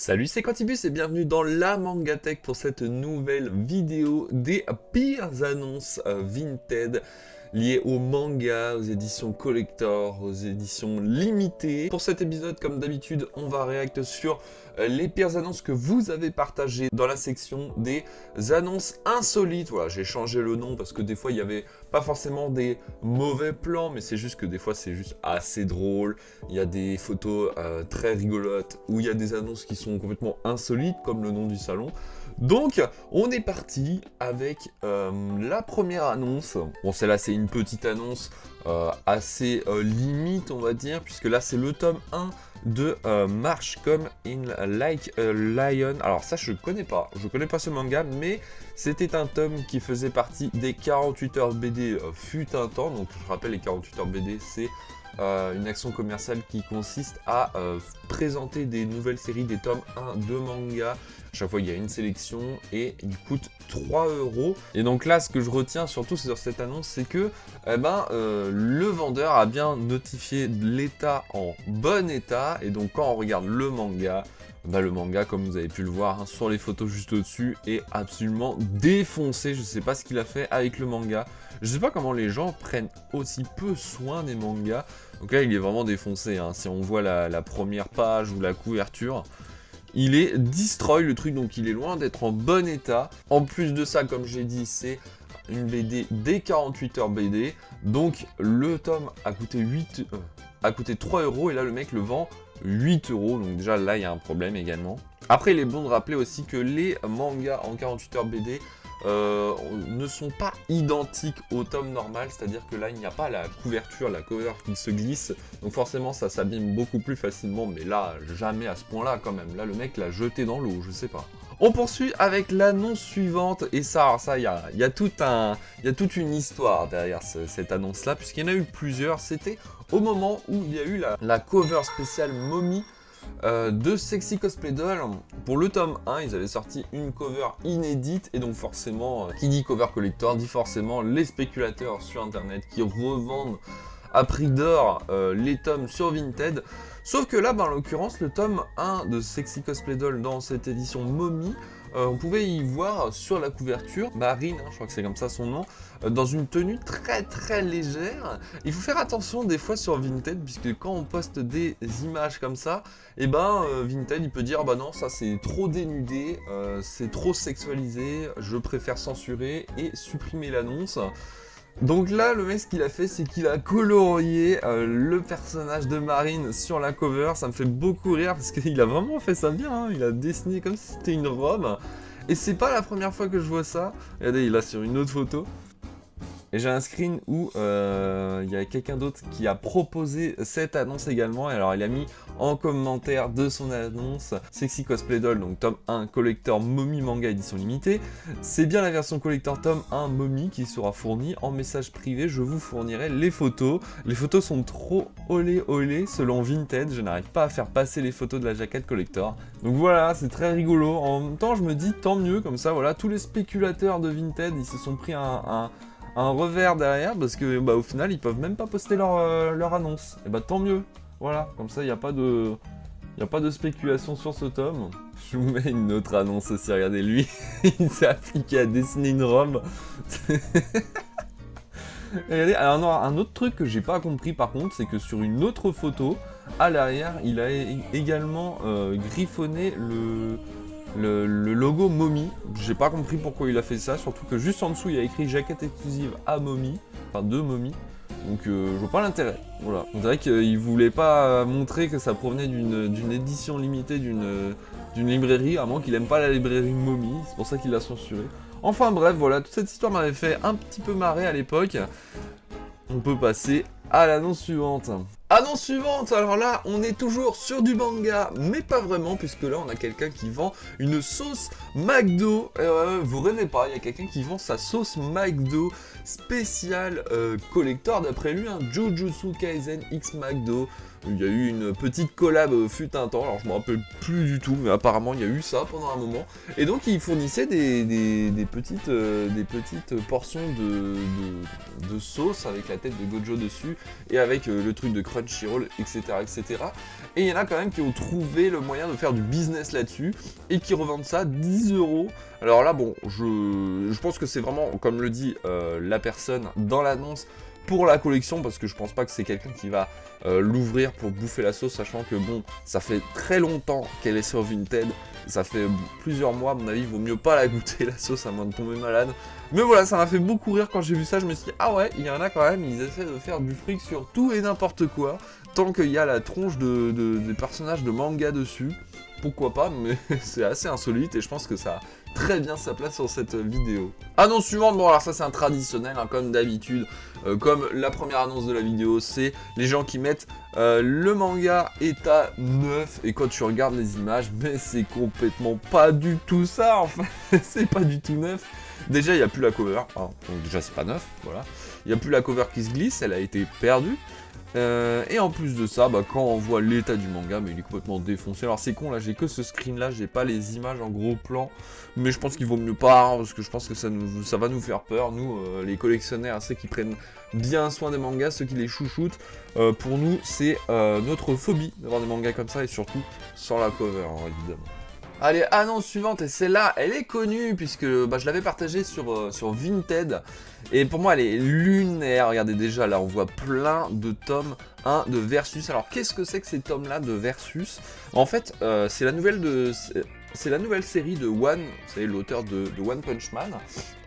Salut, c'est Quantibus et bienvenue dans la Mangatech pour cette nouvelle vidéo des pires annonces Vinted liées aux mangas, aux éditions collector, aux éditions limitées. Pour cet épisode, comme d'habitude, on va réacter sur les pires annonces que vous avez partagées dans la section des annonces insolites. Voilà, j'ai changé le nom parce que des fois il y avait pas forcément des mauvais plans, mais c'est juste que des fois c'est juste assez drôle. Il y a des photos très rigolotes où il y a des annonces qui sont complètement insolites, comme le nom du salon. Donc, on est parti avec la première annonce. Bon, celle-là, c'est une petite annonce assez limite, on va dire, puisque là, c'est le tome 1 de March Come In Like a Lion. Alors ça, je connais pas ce manga, mais c'était un tome qui faisait partie des 48 heures BD fut un temps. Donc, je rappelle, les 48 heures BD, c'est une action commerciale qui consiste à présenter des nouvelles séries, des tomes 1 de manga. À chaque fois, il y a une sélection et il coûte 3 €. Et donc là, ce que je retiens surtout sur cette annonce, c'est que le vendeur a bien notifié l'état en bon état. Et donc, quand on regarde le manga, comme vous avez pu le voir sur les photos juste au-dessus, est absolument défoncé. Je sais pas ce qu'il a fait avec le manga. Je sais pas comment les gens prennent aussi peu soin des mangas. Donc là, il est vraiment défoncé. Si on voit la première page ou la couverture, il est destroy le truc, donc il est loin d'être en bon état. En plus de ça, comme j'ai dit, c'est une BD des 48 heures BD. Donc le tome a coûté 3 € et là le mec le vend 8 €. Donc déjà là il y a un problème également. Après il est bon de rappeler aussi que les mangas en 48 heures BD ne sont pas identiques au tome normal, c'est-à-dire que là il n'y a pas la couverture, la cover qui se glisse, donc forcément ça s'abîme beaucoup plus facilement, mais là jamais à ce point-là quand même, là le mec l'a jeté dans l'eau, je sais pas. On poursuit avec l'annonce suivante, et ça il y a toute une histoire derrière cette annonce-là, puisqu'il y en a eu plusieurs. C'était au moment où il y a eu la cover spéciale Mommy de Sexy Cosplay Doll. Pour le tome 1, ils avaient sorti une cover inédite, et donc forcément, qui dit cover collector, dit forcément les spéculateurs sur internet qui revendent à prix d'or les tomes sur Vinted. Sauf que là, en l'occurrence, le tome 1 de Sexy Cosplay Doll dans cette édition Mommy, on pouvait y voir sur la couverture Marine, je crois que c'est comme ça son nom, dans une tenue très très légère. Il faut faire attention des fois sur Vinted, puisque quand on poste des images comme ça, Vinted il peut dire bah non, ça c'est trop dénudé, c'est trop sexualisé, je préfère censurer et supprimer l'annonce. Donc là, le mec, ce qu'il a fait, c'est qu'il a colorié le personnage de Marine sur la cover. Ça me fait beaucoup rire parce qu'il a vraiment fait ça bien. Il a dessiné comme si c'était une robe. Et c'est pas la première fois que je vois ça. Regardez, il a sur une autre photo. Et j'ai un screen où il y a quelqu'un d'autre qui a proposé cette annonce également. Et alors il a mis en commentaire de son annonce Sexy Cosplay Doll, donc tome 1 collector Mommy manga édition limitée. C'est bien la version collector tome 1 Mommy qui sera fournie en message privé. Je vous fournirai les photos. Les photos sont trop olé selon Vinted. Je n'arrive pas à faire passer les photos de la jaquette collector. Donc voilà, c'est très rigolo. En même temps, je me dis tant mieux, comme ça, voilà, tous les spéculateurs de Vinted, ils se sont pris un revers derrière, parce que au final ils peuvent même pas poster leur annonce. Et tant mieux, voilà, comme ça il n'y a pas de spéculation sur ce tome. Je vous mets une autre annonce aussi, regardez lui, il s'est appliqué à dessiner une robe. Regardez, alors non, un autre truc que j'ai pas compris par contre, c'est que sur une autre photo, à l'arrière, il a également griffonné le logo Mommy. J'ai pas compris pourquoi il a fait ça, surtout que juste en dessous il y a écrit jaquette exclusive à Mommy, enfin de Mommy. Donc je vois pas l'intérêt. Voilà. On dirait qu'il voulait pas montrer que ça provenait d'une édition limitée d'une librairie, à moins qu'il aime pas la librairie Mommy, c'est pour ça qu'il l'a censuré. Enfin bref, voilà, toute cette histoire m'avait fait un petit peu marrer à l'époque. On peut passer à l'annonce suivante. Annonce suivante, alors là on est toujours sur du manga, mais pas vraiment, puisque là on a quelqu'un qui vend une sauce McDo. Vous rêvez pas, il y a quelqu'un qui vend sa sauce McDo spéciale collector, d'après lui, Jujutsu Kaisen X McDo. Il y a eu une petite collab fut un temps, alors je me rappelle plus du tout, mais apparemment il y a eu ça pendant un moment. Et donc il fournissait des petites portions de sauce avec la tête de Gojo dessus, et avec le truc de Crunchy Crunchyroll, etc., etc. Et il y en a quand même qui ont trouvé le moyen de faire du business là-dessus et qui revendent ça 10 euros. Alors là, bon, je pense que c'est vraiment, comme le dit la personne dans l'annonce, pour la collection, parce que je pense pas que c'est quelqu'un qui va l'ouvrir pour bouffer la sauce, sachant que bon, ça fait très longtemps qu'elle est sur Vinted, ça fait plusieurs mois, à mon avis, il vaut mieux pas la goûter la sauce à moins de tomber malade. Mais voilà, ça m'a fait beaucoup rire quand j'ai vu ça, je me suis dit, ah ouais, il y en a quand même, ils essaient de faire du fric sur tout et n'importe quoi, tant qu'il y a la tronche des personnages de manga dessus, pourquoi pas, mais c'est assez insolite et je pense que ça a très bien sa place sur cette vidéo. Annonce suivante, bon alors ça c'est un traditionnel, hein, comme d'habitude, comme la première annonce de la vidéo, c'est les gens qui mettent le manga état neuf, et quand tu regardes les images, mais c'est complètement pas du tout ça, enfin, c'est pas du tout neuf. Déjà il n'y a plus la cover, hein, donc déjà c'est pas neuf, voilà. Il n'y a plus la cover qui se glisse, elle a été perdue. Et en plus de ça, bah, quand on voit l'état du manga, mais il est complètement défoncé. Alors c'est con, là j'ai que ce screen là, j'ai pas les images en gros plan, mais je pense qu'il vaut mieux pas, hein, parce que je pense que ça va nous faire peur, nous les collectionneurs, ceux qui prennent bien soin des mangas, ceux qui les chouchoutent. Pour nous c'est notre phobie d'avoir des mangas comme ça, et surtout sans la cover, hein, évidemment. Allez, annonce suivante, et celle-là, elle est connue, puisque bah, je l'avais partagée sur Vinted, et pour moi elle est lunaire. Regardez, déjà là on voit plein de tomes 1 de Versus. Alors qu'est-ce que c'est que ces tomes-là de Versus? En fait, c'est la nouvelle série de One, vous savez, l'auteur de One Punch Man,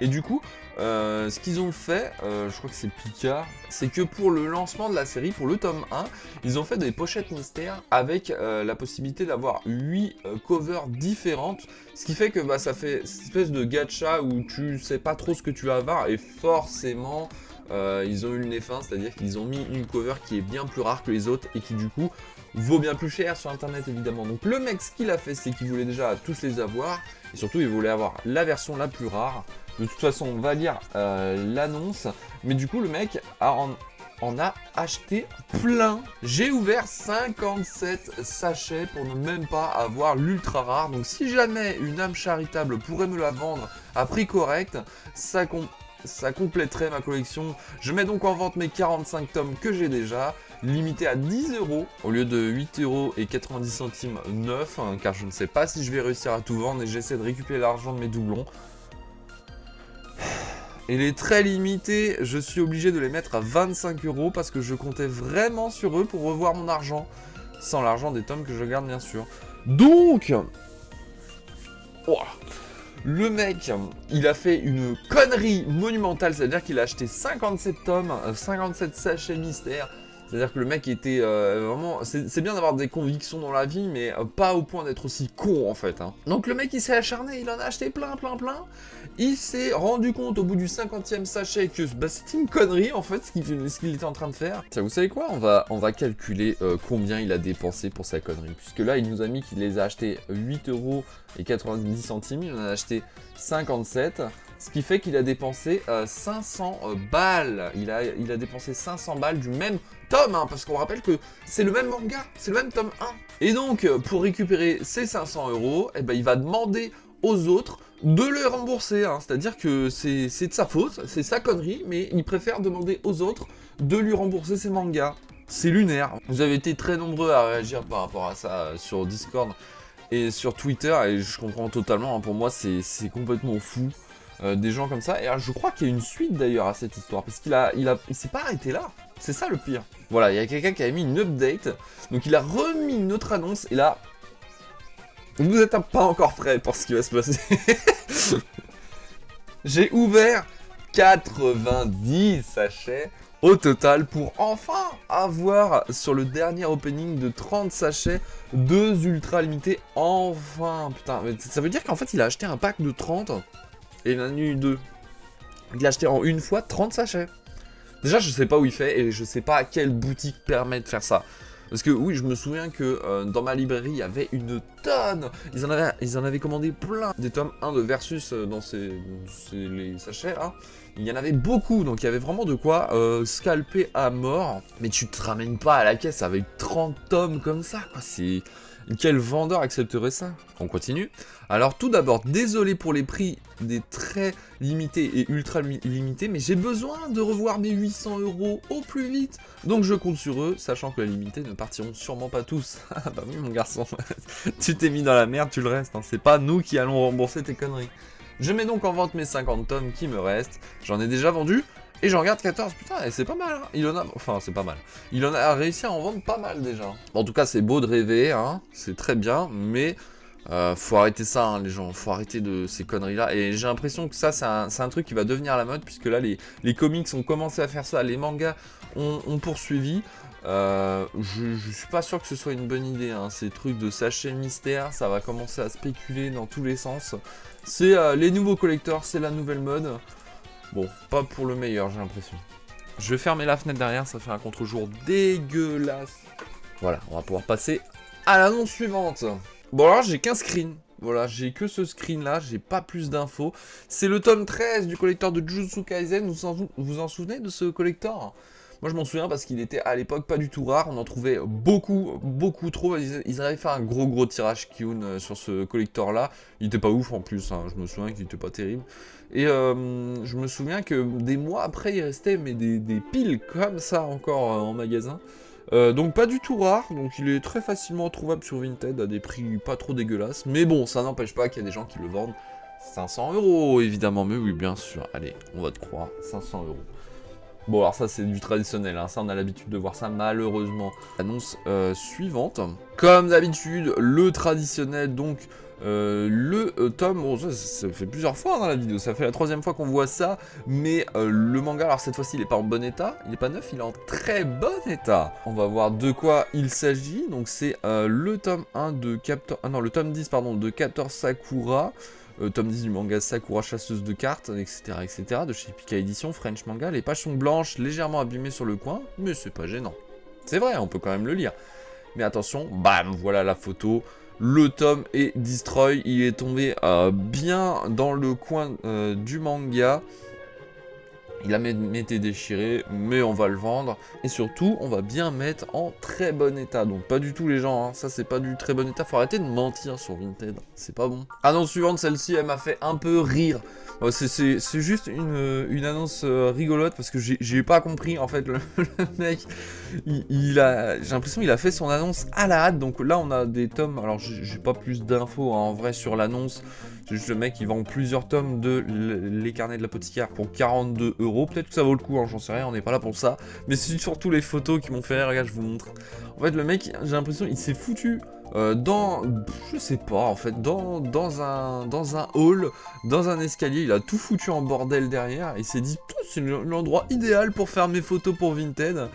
et du coup, ce qu'ils ont fait, je crois que c'est Picard, c'est que pour le lancement de la série, pour le tome 1, ils ont fait des pochettes mystères avec la possibilité d'avoir 8 covers différentes, ce qui fait que bah, ça fait cette espèce de gacha où tu sais pas trop ce que tu vas avoir, et forcément ils ont eu le nez fin, c'est-à-dire qu'ils ont mis une cover qui est bien plus rare que les autres et qui du coup vaut bien plus cher sur internet évidemment. Donc le mec, ce qu'il a fait, c'est qu'il voulait déjà tous les avoir, et surtout il voulait avoir la version la plus rare. De toute façon on va lire l'annonce, mais du coup le mec en a acheté plein. J'ai ouvert 57 sachets pour ne même pas avoir l'ultra rare, donc si jamais une âme charitable pourrait me la vendre à prix correct, ça compléterait ma collection. Je mets donc en vente mes 45 tomes que j'ai déjà, limité à 10 euros au lieu de 8,90 € neuf, hein, car je ne sais pas si je vais réussir à tout vendre et j'essaie de récupérer l'argent de mes doublons. Et les très limités, je suis obligé de les mettre à 25 € parce que je comptais vraiment sur eux pour revoir mon argent. Sans l'argent des tomes que je garde bien sûr. Donc, oh, le mec, il a fait une connerie monumentale, c'est-à-dire qu'il a acheté 57 tomes, 57 sachets mystères. C'est-à-dire que le mec était vraiment... C'est bien d'avoir des convictions dans la vie, mais pas au point d'être aussi con, en fait. Hein. Donc le mec, il s'est acharné, il en a acheté plein. Il s'est rendu compte au bout du 50e sachet que bah, c'était une connerie, en fait, ce qu'il était en train de faire. Tiens, vous savez quoi? On va calculer combien il a dépensé pour sa connerie. Puisque là, il nous a mis qu'il les a achetés 8,90 €. Il en a acheté 57. Ce qui fait qu'il a dépensé 500 balles. Il a dépensé 500 balles du même tome, hein, parce qu'on rappelle que c'est le même manga, c'est le même tome 1. Et donc, pour récupérer ces 500 €, eh ben, il va demander aux autres de le rembourser. Hein. C'est-à-dire que c'est de sa faute, c'est sa connerie, mais il préfère demander aux autres de lui rembourser ses mangas. C'est lunaire. Vous avez été très nombreux à réagir par rapport à ça sur Discord et sur Twitter, et je comprends totalement. Hein. Pour moi, c'est complètement fou. Des gens comme ça, et je crois qu'il y a une suite d'ailleurs à cette histoire, parce il s'est pas arrêté là, c'est ça le pire. Voilà, il y a quelqu'un qui a mis une update, donc il a remis une autre annonce, et là, vous êtes pas encore prêts pour ce qui va se passer. J'ai ouvert 90 sachets au total pour enfin avoir sur le dernier opening de 30 sachets 2 ultra limités, enfin, putain, mais ça veut dire qu'en fait il a acheté un pack de 30, et il en a eu 2. Il a acheté en une fois 30 sachets. Déjà, je sais pas où il fait et je sais pas à quelle boutique permet de faire ça. Parce que oui, je me souviens que dans ma librairie, il y avait une tonne. Ils en avaient commandé plein. Des tomes 1 de Versus dans les sachets là. Il y en avait beaucoup, donc il y avait vraiment de quoi scalper à mort. Mais tu te ramènes pas à la caisse avec 30 tomes comme ça, quoi. Quel vendeur accepterait ça? On continue. Alors tout d'abord, désolé pour les prix des très limités et ultra limités, mais j'ai besoin de revoir mes 800 € au plus vite. Donc je compte sur eux, sachant que la limitée ne partiront sûrement pas tous. Ah bah oui mon garçon, tu t'es mis dans la merde, tu le restes, hein. C'est pas nous qui allons rembourser tes conneries. Je mets donc en vente mes 50 tomes qui me restent. J'en ai déjà vendu. Et j'en regarde 14, putain, et c'est pas mal, hein. Il en a... Enfin, c'est pas mal. Il en a réussi à en vendre pas mal, déjà. En tout cas, c'est beau de rêver, hein. C'est très bien, mais... faut arrêter ça, hein, les gens. Faut arrêter de ces conneries-là. Et j'ai l'impression que ça, c'est un truc qui va devenir la mode, puisque là, les comics ont commencé à faire ça. Les mangas ont poursuivi. Je suis pas sûr que ce soit une bonne idée, hein. Ces trucs de sachets mystère, ça va commencer à spéculer dans tous les sens. C'est les nouveaux collecteurs, c'est la nouvelle mode. Bon, pas pour le meilleur, j'ai l'impression. Je vais fermer la fenêtre derrière, ça fait un contre-jour dégueulasse. Voilà, on va pouvoir passer à l'annonce suivante. Bon alors, j'ai qu'un screen. Voilà, j'ai que ce screen-là, j'ai pas plus d'infos. C'est le tome 13 du collector de Jujutsu Kaisen, vous en souvenez de ce collector? Moi je m'en souviens parce qu'il était à l'époque pas du tout rare, on en trouvait beaucoup trop. Ils avaient fait un gros tirage Kyun sur ce collector là. Il était pas ouf en plus, hein. Je me souviens qu'il était pas terrible. Et je me souviens que des mois après il restait mais des piles comme ça encore en magasin. Donc pas du tout rare, donc il est très facilement trouvable sur Vinted à des prix pas trop dégueulasses. Mais bon, ça n'empêche pas qu'il y a des gens qui le vendent 500 € évidemment, mais oui bien sûr, allez, on va te croire, 500 €. Bon alors ça c'est du traditionnel, hein. Ça on a l'habitude de voir ça malheureusement. Annonce suivante. Comme d'habitude, le traditionnel donc tome, bon, ça fait plusieurs fois dans la vidéo, ça fait la 3e fois qu'on voit ça, mais le manga, alors cette fois-ci il est pas en bon état, il est pas neuf, il est en très bon état. On va voir de quoi il s'agit, donc c'est le tome 1 de Captor, ah non le tome 10 pardon, de Captor Sakura. Tome 10 du manga Sakura chasseuse de cartes, etc. de chez Pika Édition, French Manga. Les pages sont blanches, légèrement abîmées sur le coin, mais c'est pas gênant. C'est vrai, on peut quand même le lire. Mais attention, bam, voilà la photo. Le tome est destroy, il est tombé bien dans le coin du manga. Il a été déchiré, mais on va le vendre. Et surtout, on va bien mettre en très bon état. Donc pas du tout les gens, hein. Ça c'est pas du très bon état. Faut arrêter de mentir sur Vinted, c'est pas bon. Annonce suivante, celle-ci, elle m'a fait un peu rire. C'est juste une annonce rigolote parce que j'ai pas compris. En fait, le mec, j'ai l'impression qu'il a fait son annonce à la hâte. Donc là, on a des tomes. Alors j'ai pas plus d'infos, hein, en vrai sur l'annonce. C'est juste le mec qui vend plusieurs tomes de Les Carnets de l'Apothicaire pour 42 €. Peut-être que ça vaut le coup, hein, j'en sais rien, on n'est pas là pour ça. Mais c'est surtout les photos qui m'ont fait rire, regarde, je vous montre. En fait, le mec, j'ai l'impression qu'il s'est foutu je sais pas, en fait, dans un hall, dans un escalier. Il a tout foutu en bordel derrière. Et il s'est dit, c'est l'endroit idéal pour faire mes photos pour Vinted.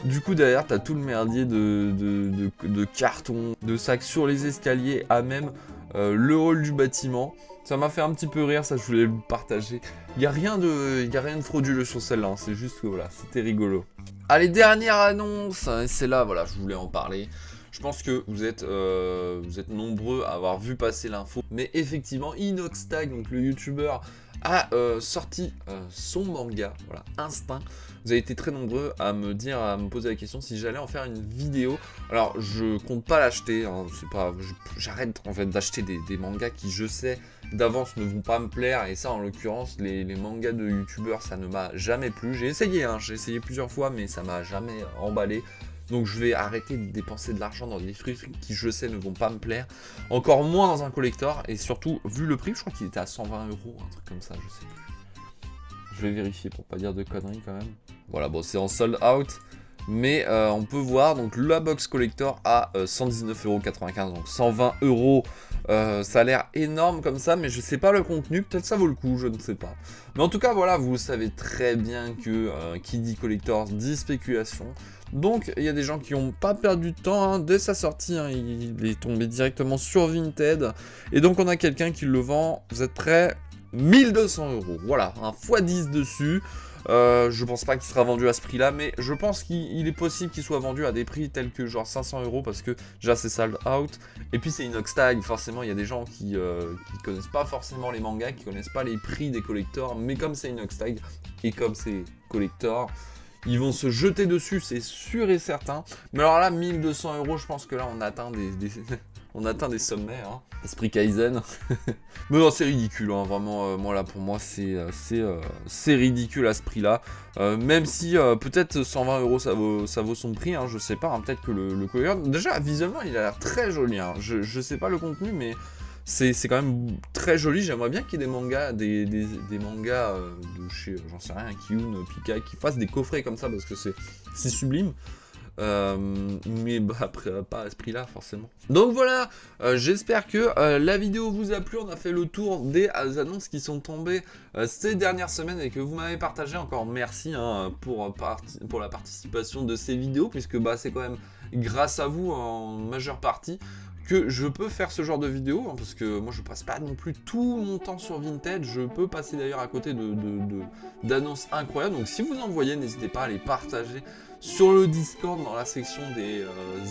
Du coup, derrière, t'as tout le merdier de carton, de sacs sur les escaliers, à même le hall du bâtiment. Ça m'a fait un petit peu rire, ça je voulais le partager. Il n'y a rien de frauduleux sur celle-là, hein. C'est juste que voilà, c'était rigolo. Allez, dernière annonce, c'est là, voilà, je voulais en parler. Je pense que vous êtes nombreux à avoir vu passer l'info. Mais effectivement, Inoxtag, donc le youtubeur, a sorti son manga, voilà, Instinct. Vous avez été très nombreux à me poser la question si j'allais en faire une vidéo. Alors, je compte pas l'acheter, hein, c'est pas, j'arrête en fait d'acheter des mangas qui, je sais, d'avance ne vont pas me plaire. Et ça, en l'occurrence, les mangas de youtubeurs, ça ne m'a jamais plu. J'ai essayé, hein, j'ai essayé plusieurs fois, mais ça m'a jamais emballé. Donc je vais arrêter de dépenser de l'argent dans des trucs qui, je sais, ne vont pas me plaire. Encore moins dans un collector. Et surtout, vu le prix, je crois qu'il était à 120 €, un truc comme ça, je sais plus. Je vais vérifier pour pas dire de conneries quand même. Voilà, bon, c'est en sold out. Mais on peut voir, donc la box collector à 119,95 €, donc 120 €. Ça a l'air énorme comme ça, mais je sais pas le contenu, peut-être ça vaut le coup, je ne sais pas. Mais en tout cas, voilà, vous savez très bien que qui dit collector dit spéculation. Donc, il y a des gens qui n'ont pas perdu de temps, hein, dès sa sortie, hein, il est tombé directement sur Vinted. Et donc, on a quelqu'un qui le vend, vous êtes prêts, 1200 €, voilà, un x10 dessus. Je pense pas qu'il sera vendu à ce prix là, mais je pense qu'il est possible qu'il soit vendu à des prix tels que genre 500 € parce que déjà c'est sold out. Et puis c'est Inoxtag, forcément il y a des gens qui connaissent pas forcément les mangas, qui connaissent pas les prix des collectors, mais comme c'est Inoxtag et comme c'est collector, ils vont se jeter dessus, c'est sûr et certain. Mais alors là, 1200 €, je pense que là on atteint On atteint des sommets, hein. Esprit Kaizen. Mais non, c'est ridicule, hein. Vraiment, moi là, pour moi, c'est ridicule à ce prix-là. Même si peut-être 120 euros ça vaut son prix, hein, je sais pas, hein, peut-être que le collector... Déjà, visuellement, il a l'air très joli, hein. Je sais pas le contenu, mais c'est quand même très joli. J'aimerais bien qu'il y ait des mangas, des mangas de chez, j'en sais rien, Kiyun, Pika, qui fassent des coffrets comme ça, parce que c'est sublime. Mais bah, après, pas à ce prix là forcément. Donc voilà, j'espère que la vidéo vous a plu. On a fait le tour des annonces qui sont tombées ces dernières semaines et que vous m'avez partagé. Encore merci, hein, pour la participation de ces vidéos, puisque bah, c'est quand même grâce à vous en majeure partie que je peux faire ce genre de vidéo, hein, parce que moi je passe pas non plus tout mon temps sur Vinted. Je peux passer d'ailleurs à côté d'annonces incroyables. Donc si vous en voyez, n'hésitez pas à les partager sur le Discord dans la section des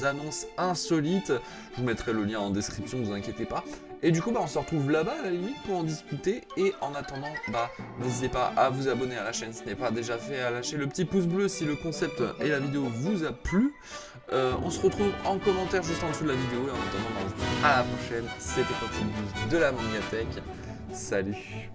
annonces insolites. Je vous mettrai le lien en description, ne vous inquiétez pas. Et du coup, bah, on se retrouve là-bas à la limite pour en discuter. Et en attendant, bah, n'hésitez pas à vous abonner à la chaîne si ce n'est pas déjà fait, à lâcher le petit pouce bleu si le concept et la vidéo vous a plu. On se retrouve en commentaire juste en dessous de la vidéo. Et en attendant, bah, on se dit à la prochaine. C'était Quantum de la Mangatech. Salut.